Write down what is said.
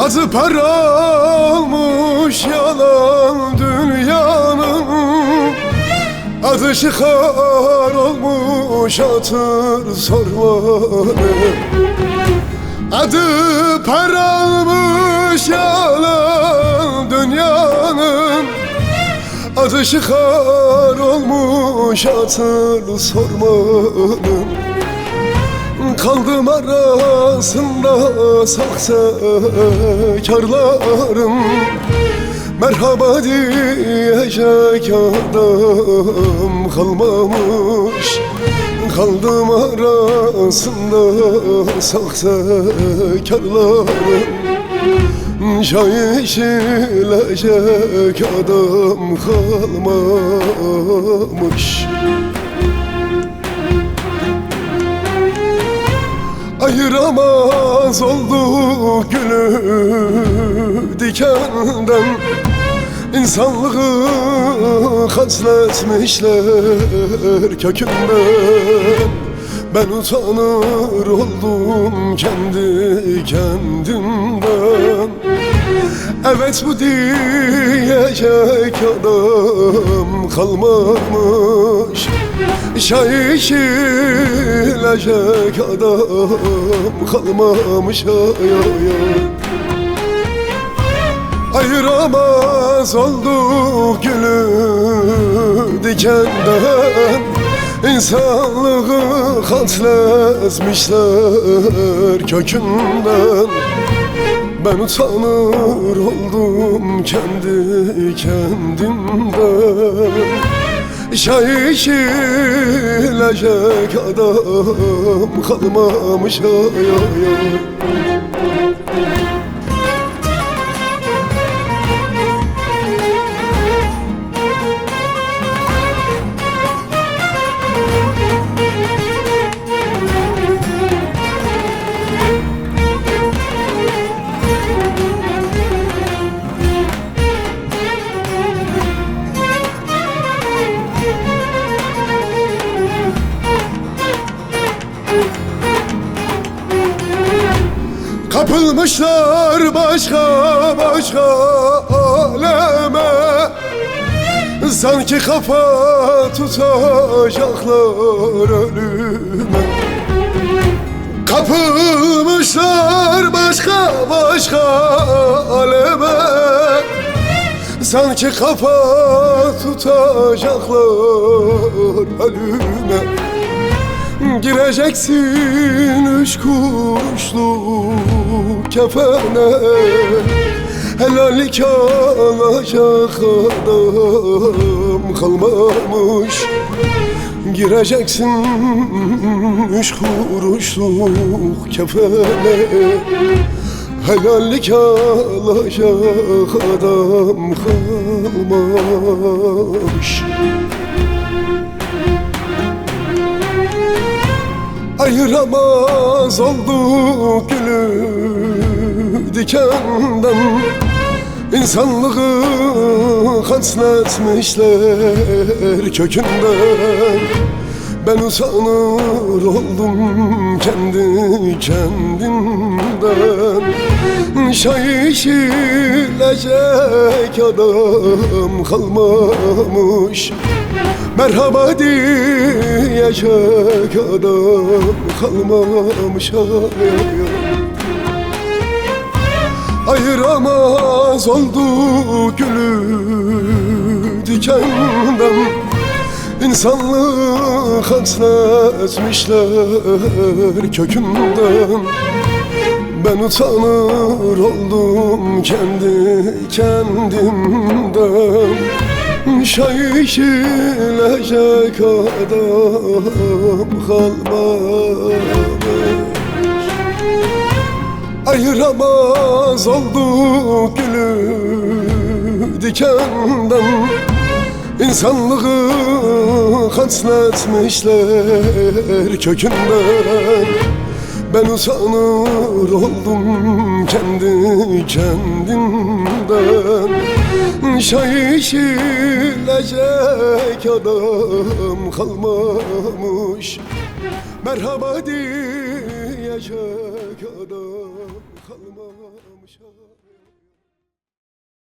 Azı para olmuş yalan dünyanın, adı şikar olmuş hatır sormanın. Adı para olmuş yalan dünyanın, adı şikar olmuş hatır sormanın. Kaldım arasında sahtekarların, merhaba diyecek adam kalmamış. Kaldım arasında sahtekarların, çay içilecek adam kalmamış. Ayıramaz olduk gülü dikenden, İnsanlığı katletmişler kökünden. Ben utanır oldum kendi kendimden. Evet bu diyecek adam kalmamış. Çay içilecek adam kalmamış. Ayıramaz olduk gülü dikenden, İnsanlığı katletmişler kökünden. Ben utanır oldum kendi kendimden. Çay içilecek adam kalmamış. Kapılmışlar başka başka aleme, sanki kafa tutacaklar ölüme. Kapılmışlar başka başka aleme, sanki kafa tutacaklar ölüme. Gireceksin 3 kuruşluk kefene, helallik alacak adam kalmamış. Gireceksin 3 kuruşluk kefene, helallik alacak adam kalmamış. Ayıramaz olduk gülü dikenden, İnsanlığı katletmişler kökünden. Ben utanır oldum kendi kendimden. Çay içilecek adam kalmamış. Merhaba diyecek adam kalmamış. Ayıramaz olduk gülü dikenden, İnsanlığı katletmişler kökünden. Ben utanır oldum kendi kendimden. Çay içilecek adam kalmamış. Ayıramaz olduk gülü dikenden, İnsanlığı katletmişler kökünden. Ben utanır oldum kendi kendimden. Çay içilecek adam kalmamış. Merhaba diyecek adam kalmamış. kalmamış ay.